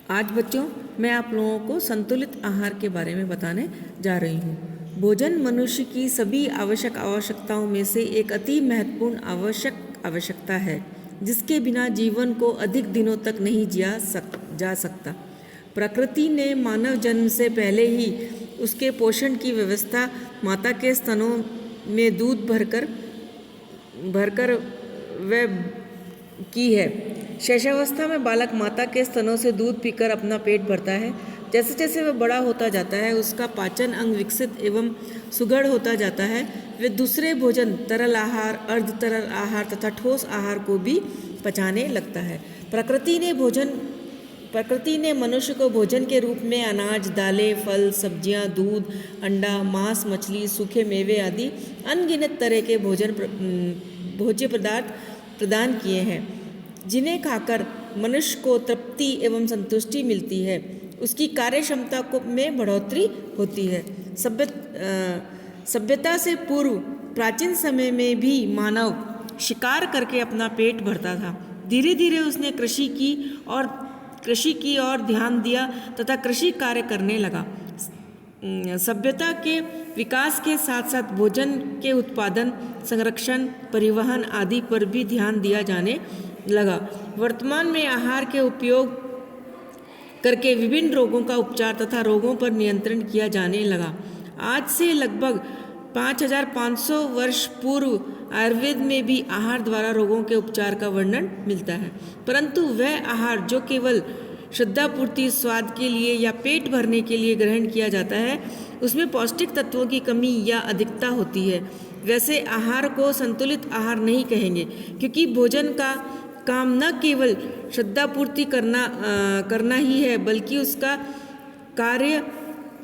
आज बच्चों मैं आप लोगों को संतुलित आहार के बारे में बताने जा रही हूँ। भोजन मनुष्य की सभी आवश्यकताओं में से एक अति महत्वपूर्ण आवश्यकता है, जिसके बिना जीवन को अधिक दिनों तक नहीं जा सकता। प्रकृति ने मानव जन्म से पहले ही उसके पोषण की व्यवस्था माता के स्तनों में दूध भरकर वह की है। शैशवावस्था में बालक माता के स्तनों से दूध पीकर अपना पेट भरता है। जैसे जैसे वह बड़ा होता जाता है, उसका पाचन अंग विकसित एवं सुघड़ होता जाता है। वे दूसरे भोजन, तरल आहार, अर्ध तरल आहार तथा ठोस आहार को भी पचाने लगता है। प्रकृति ने मनुष्य को भोजन के रूप में अनाज, दालें, फल, सब्जियां, दूध, अंडा, मांस, मछली, सूखे मेवे आदि अनगिनत तरह के भोज्य पदार्थ प्रदान किए हैं, जिन्हें खाकर मनुष्य को तृप्ति एवं संतुष्टि मिलती है। उसकी कार्य क्षमता में बढ़ोतरी होती है। सभ्यता से पूर्व प्राचीन समय में भी मानव शिकार करके अपना पेट भरता था। धीरे धीरे उसने कृषि की ओर ध्यान दिया तथा कृषि कार्य करने लगा। सभ्यता के विकास के साथ साथ भोजन के उत्पादन, संरक्षण, परिवहन आदि पर भी ध्यान दिया जाने लगा। वर्तमान में आहार के उपयोग करके विभिन्न रोगों का उपचार तथा रोगों पर नियंत्रण किया जाने लगा। आज से लगभग 5500 वर्ष पूर्व आयुर्वेद में भी आहार द्वारा रोगों के उपचार का वर्णन मिलता है, परंतु वह आहार जो केवल श्रद्धापूर्ति, स्वाद के लिए या पेट भरने के लिए ग्रहण किया जाता है, उसमें पौष्टिक तत्वों की कमी या अधिकता होती है। वैसे आहार को संतुलित आहार नहीं कहेंगे, क्योंकि भोजन का काम न केवल श्रद्धापूर्ति करना ही है, बल्कि उसका कार्य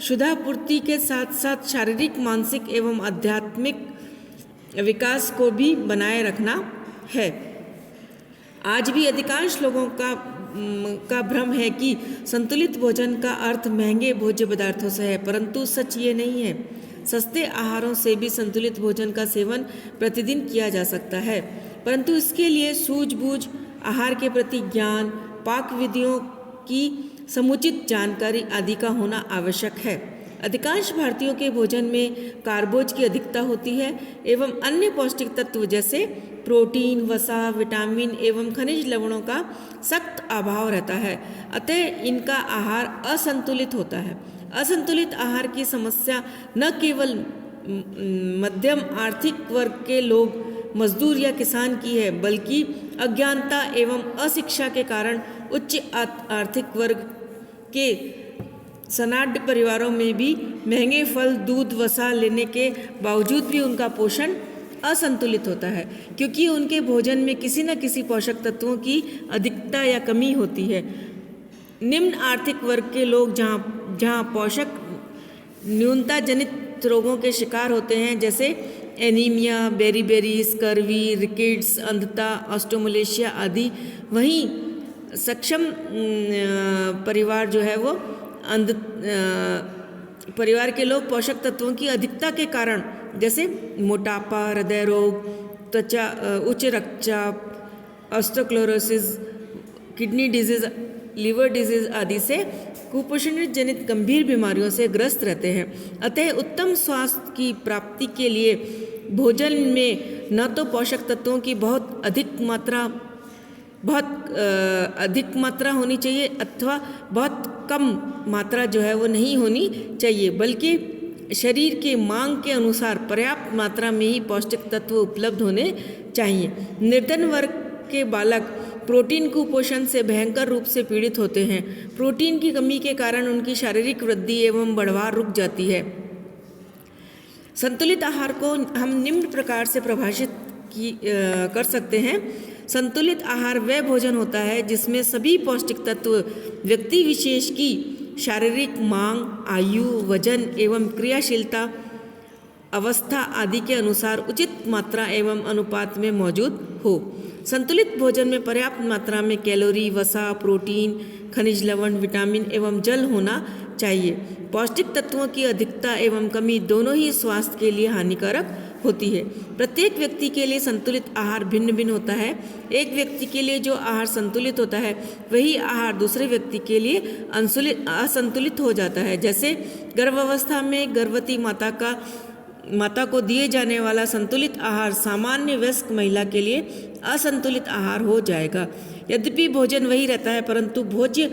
शुद्धापूर्ति के साथ साथ शारीरिक, मानसिक एवं आध्यात्मिक विकास को भी बनाए रखना है। आज भी अधिकांश लोगों का भ्रम है कि संतुलित भोजन का अर्थ महंगे भोज्य पदार्थों से है, परंतु सच ये नहीं है। सस्ते आहारों से भी संतुलित भोजन का सेवन प्रतिदिन किया जा सकता है, परंतु इसके लिए सूझबूझ, आहार के प्रति ज्ञान, पाक विधियों की समुचित जानकारी आदि का होना आवश्यक है। अधिकांश भारतीयों के भोजन में कार्बोज की अधिकता होती है एवं अन्य पौष्टिक तत्व जैसे प्रोटीन, वसा, विटामिन एवं खनिज लवणों का सख्त अभाव रहता है। अतः इनका आहार असंतुलित होता है। असंतुलित आहार की समस्या न केवल मध्यम आर्थिक वर्ग के लोग, मजदूर या किसान की है, बल्कि अज्ञानता एवं अशिक्षा के कारण उच्च आर्थिक वर्ग के सनाढ़ परिवारों में भी महंगे फल, दूध, वसा लेने के बावजूद भी उनका पोषण असंतुलित होता है, क्योंकि उनके भोजन में किसी न किसी पोषक तत्वों की अधिकता या कमी होती है। निम्न आर्थिक वर्ग के लोग जहाँ पोषक न्यूनता जनित रोगों के शिकार होते हैं, जैसे एनीमिया, बेरीबेरी, स्कर्वी, रिकेट्स, अंधता, ऑस्टियोमलेशिया आदि, वहीं सक्षम परिवार जो है वो परिवार के लोग पोषक तत्वों की अधिकता के कारण जैसे मोटापा, हृदय रोग, त्वचा, उच्च रक्तचाप, ऑस्टियोक्लोरोसिस, किडनी डिजीज, लिवर डिजीज आदि से कुपोषण जनित गंभीर बीमारियों से ग्रस्त रहते हैं। अतः उत्तम स्वास्थ्य की प्राप्ति के लिए भोजन में न तो पोषक तत्वों की बहुत अधिक मात्रा होनी चाहिए अथवा बहुत कम मात्रा जो है वो नहीं होनी चाहिए, बल्कि शरीर के मांग के अनुसार पर्याप्त मात्रा में ही पौष्टिक तत्व उपलब्ध होने चाहिए। निर्धन वर्ग के बालक प्रोटीन कुपोषण से भयंकर रूप से पीड़ित होते हैं। प्रोटीन की कमी के कारण उनकी शारीरिक वृद्धि एवं बढ़वार रुक जाती है। संतुलित आहार को हम निम्न प्रकार से परिभाषित कर सकते हैं। संतुलित आहार वह भोजन होता है जिसमें सभी पौष्टिक तत्व व्यक्ति विशेष की शारीरिक मांग, आयु, वजन एवं क्रियाशीलता अवस्था आदि के अनुसार उचित मात्रा एवं अनुपात में मौजूद हो। संतुलित भोजन में पर्याप्त मात्रा में कैलोरी, वसा, प्रोटीन, खनिज लवण, विटामिन एवं जल होना चाहिए। पौष्टिक तत्वों की अधिकता एवं कमी दोनों ही स्वास्थ्य के लिए हानिकारक होती है। प्रत्येक व्यक्ति के लिए संतुलित आहार भिन्न भिन्न होता है। एक व्यक्ति के लिए जो आहार संतुलित होता है वही आहार दूसरे व्यक्ति के लिए असंतुलित हो जाता है। जैसे गर्भावस्था में गर्भवती माता को दिए जाने वाला संतुलित आहार सामान्य वयस्क महिला के लिए असंतुलित आहार हो जाएगा। यद्यपि भोजन वही रहता है परंतु भोज्य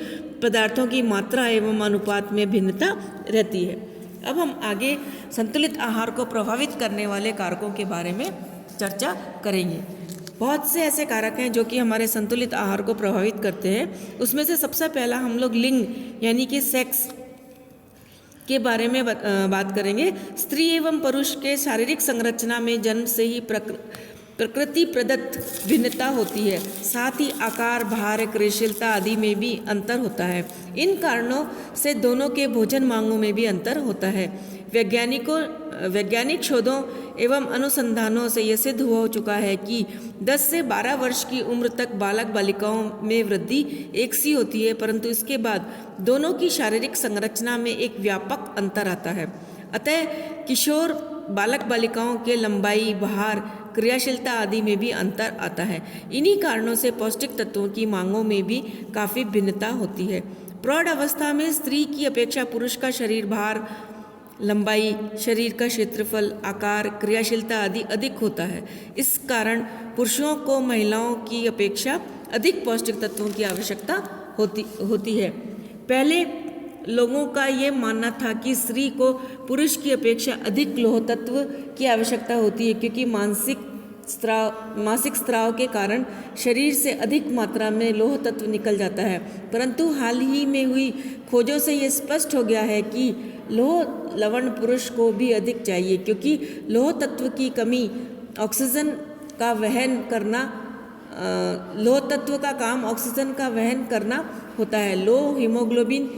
पदार्थों की मात्रा एवं अनुपात में भिन्नता रहती है। अब हम आगे संतुलित आहार को प्रभावित करने वाले कारकों के बारे में चर्चा करेंगे। बहुत से ऐसे कारक हैं जो कि हमारे संतुलित आहार को प्रभावित करते हैं। उसमें से सबसे पहला हम लोग लिंग यानी कि सेक्स के बारे में बात करेंगे। स्त्री एवं पुरुष के शारीरिक संरचना में जन्म से ही प्रकृति प्रदत्त भिन्नता होती है। साथ ही आकार, भार, क्रियाशीलता आदि में भी अंतर होता है। इन कारणों से दोनों के भोजन मांगों में भी अंतर होता है। वैज्ञानिक शोधों एवं अनुसंधानों से यह सिद्ध हो चुका है कि 10 से 12 वर्ष की उम्र तक बालक बालिकाओं में वृद्धि एक सी होती है, परंतु इसके बाद दोनों की शारीरिक संरचना में एक व्यापक अंतर आता है। अतः किशोर बालक बालिकाओं के लंबाई, भार, क्रियाशीलता आदि में भी अंतर आता है। इन्हीं कारणों से पौष्टिक तत्वों की मांगों में भी काफ़ी भिन्नता होती है। प्रौढ़ अवस्था में स्त्री की अपेक्षा पुरुष का शरीर भार, लंबाई, शरीर का क्षेत्रफल, आकार, क्रियाशीलता आदि अधिक होता है। इस कारण पुरुषों को महिलाओं की अपेक्षा अधिक पौष्टिक तत्वों की आवश्यकता होती है। पहले लोगों का ये मानना था कि स्त्री को पुरुष की अपेक्षा अधिक लौह तत्व की आवश्यकता होती है, क्योंकि मासिक स्राव के कारण शरीर से अधिक मात्रा में लौह तत्व निकल जाता है। परंतु हाल ही में हुई खोजों से ये स्पष्ट हो गया है कि लौह लवण पुरुष को भी अधिक चाहिए, क्योंकि लौह तत्व की कमी ऑक्सीजन का वहन करना लौह तत्व का काम ऑक्सीजन का वहन करना होता है। लौह हीमोग्लोबिन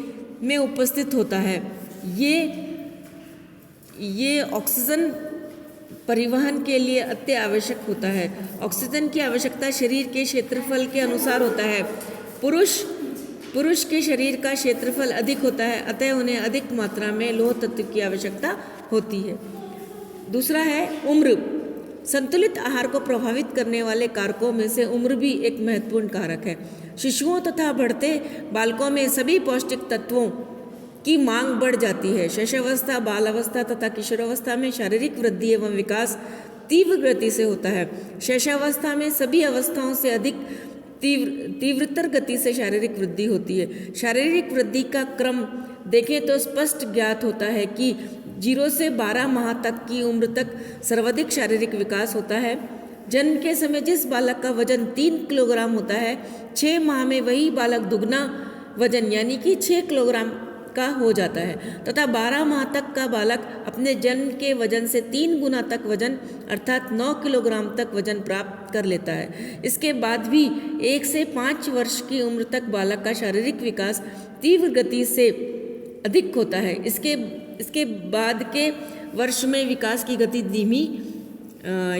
में उपस्थित होता है। ये ऑक्सीजन परिवहन के लिए अति आवश्यक होता है। ऑक्सीजन की आवश्यकता शरीर के क्षेत्रफल के अनुसार होता है। पुरुष के शरीर का क्षेत्रफल अधिक होता है, अतः उन्हें अधिक मात्रा में लौह तत्व की आवश्यकता होती है। दूसरा है उम्र। संतुलित आहार को प्रभावित करने वाले कारकों में से उम्र भी एक महत्वपूर्ण कारक है। शिशुओं तथा बढ़ते बालकों में सभी पौष्टिक तत्वों की मांग बढ़ जाती है। शैशवावस्था, बालावस्था तथा किशोरावस्था में शारीरिक वृद्धि एवं विकास तीव्र गति से होता है। शैशवावस्था में सभी अवस्थाओं से अधिक तीव्रतर गति से शारीरिक वृद्धि होती है। शारीरिक वृद्धि का क्रम देखें तो स्पष्ट ज्ञात होता है कि 0 से 12 माह तक की उम्र तक सर्वाधिक शारीरिक विकास होता है। जन्म के समय जिस बालक का वजन 3 किलोग्राम होता है, 6 माह में वही बालक दुगना वजन यानी कि 6 किलोग्राम का हो जाता है तथा 12 माह तक का बालक अपने जन्म के वजन से 3 गुना तक वजन अर्थात 9 किलोग्राम तक वजन प्राप्त कर लेता है। इसके बाद भी 1 से 5 वर्ष की उम्र तक बालक का शारीरिक विकास तीव्र गति से अधिक होता है। इसके बाद के वर्ष में विकास की गति धीमी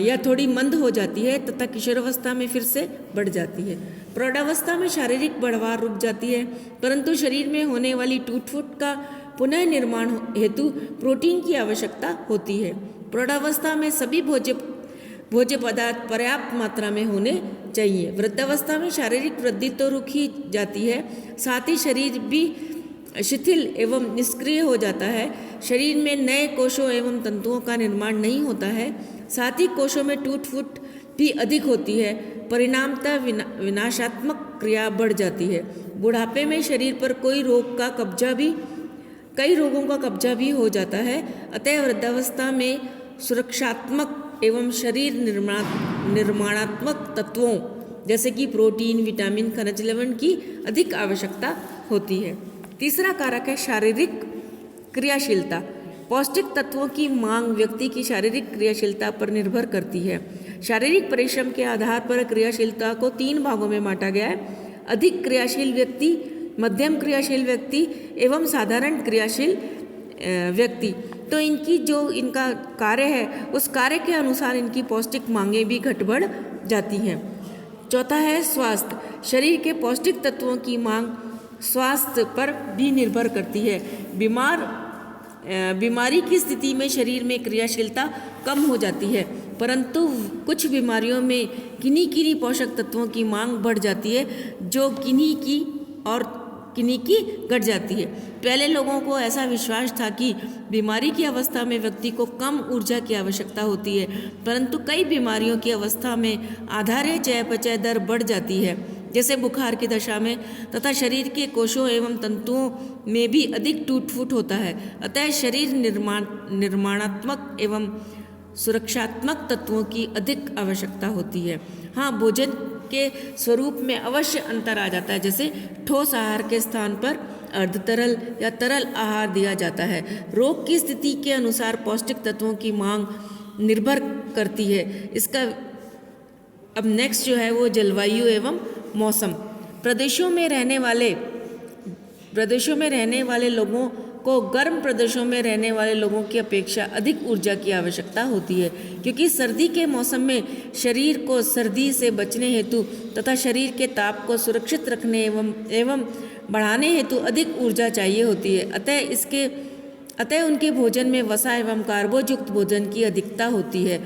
या थोड़ी मंद हो जाती है तथा किशोरावस्था में फिर से बढ़ जाती है। प्रौढ़ावस्था में शारीरिक बढ़वार रुक जाती है, परंतु शरीर में होने वाली टूट-फूट का पुनः निर्माण हेतु प्रोटीन की आवश्यकता होती है। प्रौढ़ावस्था में सभी भोज्य पदार्थ पर्याप्त मात्रा में होने चाहिए। वृद्धावस्था में शारीरिक वृद्धि तो रुक ही जाती है, साथ ही शरीर भी शिथिल एवं निष्क्रिय हो जाता है। शरीर में नए कोषों एवं तंतुओं का निर्माण नहीं होता है, साथ ही कोषों में टूट-फूट भी अधिक होती है। परिणामतः विनाशात्मक क्रिया बढ़ जाती है। बुढ़ापे में शरीर पर कई रोगों का कब्जा भी हो जाता है। अतः वृद्धावस्था में सुरक्षात्मक एवं शरीर निर्माणात्मक तत्वों जैसे कि प्रोटीन, विटामिन, खनिज लवण की अधिक आवश्यकता होती है। तीसरा कारक है शारीरिक क्रियाशीलता। पौष्टिक तत्वों की मांग व्यक्ति की शारीरिक क्रियाशीलता पर निर्भर करती है। शारीरिक परिश्रम के आधार पर क्रियाशीलता को 3 भागों में बांटा गया है: अधिक क्रियाशील व्यक्ति, मध्यम क्रियाशील व्यक्ति एवं साधारण क्रियाशील व्यक्ति। तो इनका कार्य है, उस कार्य के अनुसार इनकी पौष्टिक मांगें भी घट बढ़ जाती हैं। चौथा है स्वास्थ्य। शरीर के पौष्टिक तत्वों की मांग स्वास्थ्य पर भी निर्भर करती है। बीमार बीमारी की स्थिति में शरीर में क्रियाशीलता कम हो जाती है, परंतु कुछ बीमारियों में किन्हीं किन्हीं पोषक तत्वों की मांग बढ़ जाती है, जो किन्हीं की और किन्हीं की घट जाती है। पहले लोगों को ऐसा विश्वास था कि बीमारी की अवस्था में व्यक्ति को कम ऊर्जा की आवश्यकता होती है, परंतु कई बीमारियों की अवस्था में आधार्य चयापचय दर बढ़ जाती है, जैसे बुखार की दशा में, तथा शरीर के कोशों एवं तंतुओं में भी अधिक टूट फूट होता है। अतः शरीर निर्माणात्मक एवं सुरक्षात्मक तत्वों की अधिक आवश्यकता होती है। हाँ, भोजन के स्वरूप में अवश्य अंतर आ जाता है, जैसे ठोस आहार के स्थान पर अर्ध तरल या तरल आहार दिया जाता है। रोग की स्थिति के अनुसार पौष्टिक तत्वों की मांग निर्भर करती है। इसका अब नेक्स्ट जो है वो जलवायु एवं मौसम। प्रदेशों में रहने वाले लोगों को गर्म प्रदेशों में रहने वाले लोगों की अपेक्षा अधिक ऊर्जा की आवश्यकता होती है, क्योंकि सर्दी के मौसम में शरीर को सर्दी से बचने हेतु तथा शरीर के ताप को सुरक्षित रखने एवं बढ़ाने हेतु अधिक ऊर्जा चाहिए होती है। अतः उनके भोजन में वसा एवं कार्बोयुक्त भोजन की अधिकता होती है।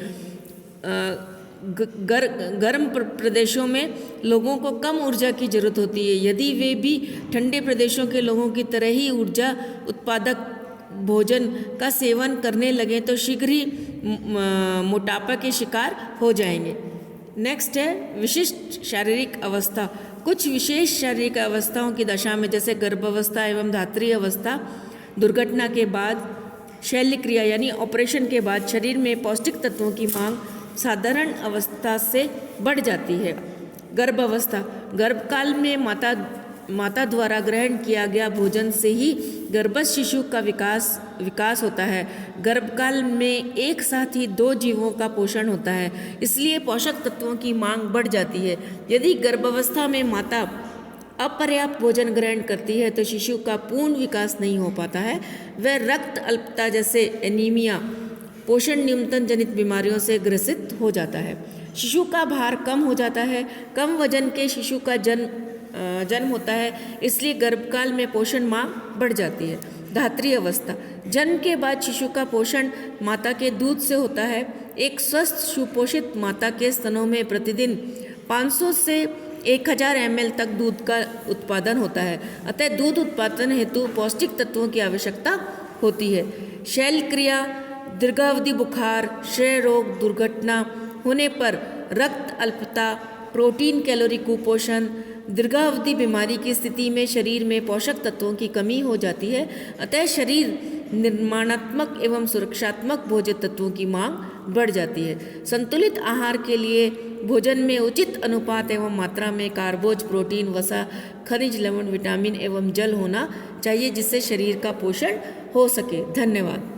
गर्म प्रदेशों में लोगों को कम ऊर्जा की जरूरत होती है। यदि वे भी ठंडे प्रदेशों के लोगों की तरह ही ऊर्जा उत्पादक भोजन का सेवन करने लगें तो शीघ्र ही मोटापा के शिकार हो जाएंगे। नेक्स्ट है विशिष्ट शारीरिक अवस्था। कुछ विशेष शारीरिक अवस्थाओं की दशा में, जैसे गर्भावस्था एवं धात्री अवस्था, दुर्घटना के बाद, शल्य क्रिया यानी ऑपरेशन के बाद शरीर में पौष्टिक तत्वों की मांग साधारण अवस्था से बढ़ जाती है। गर्भावस्था, गर्भकाल में माता द्वारा ग्रहण किया गया भोजन से ही गर्भस्थ शिशु का विकास होता है। गर्भकाल में एक साथ ही 2 जीवों का पोषण होता है, इसलिए पोषक तत्वों की मांग बढ़ जाती है। यदि गर्भावस्था में माता अपर्याप्त भोजन ग्रहण करती है तो शिशु का पूर्ण विकास नहीं हो पाता है। वह रक्त अल्पता जैसे एनीमिया, पोषण न्यूनतम जनित बीमारियों से ग्रसित हो जाता है। शिशु का भार कम हो जाता है। कम वजन के शिशु का जन्म होता है, इसलिए गर्भकाल में पोषण मांग बढ़ जाती है। धात्री अवस्था, जन्म के बाद शिशु का पोषण माता के दूध से होता है। एक स्वस्थ सुपोषित माता के स्तनों में प्रतिदिन 500 से 1000 ml तक दूध का उत्पादन होता है। अतः दूध उत्पादन हेतु पौष्टिक तत्वों की आवश्यकता होती है। शल्य क्रिया, दीर्घावधि बुखार, क्षय रोग, दुर्घटना होने पर रक्त अल्पता, प्रोटीन कैलोरी कुपोषण, दीर्घावधि बीमारी की स्थिति में शरीर में पोषक तत्वों की कमी हो जाती है। अतः शरीर निर्माणात्मक एवं सुरक्षात्मक भोज्य तत्वों की मांग बढ़ जाती है। संतुलित आहार के लिए भोजन में उचित अनुपात एवं मात्रा में कार्बोज, प्रोटीन, वसा, खनिज, लवण, विटामिन एवं जल होना चाहिए, जिससे शरीर का पोषण हो सके। धन्यवाद।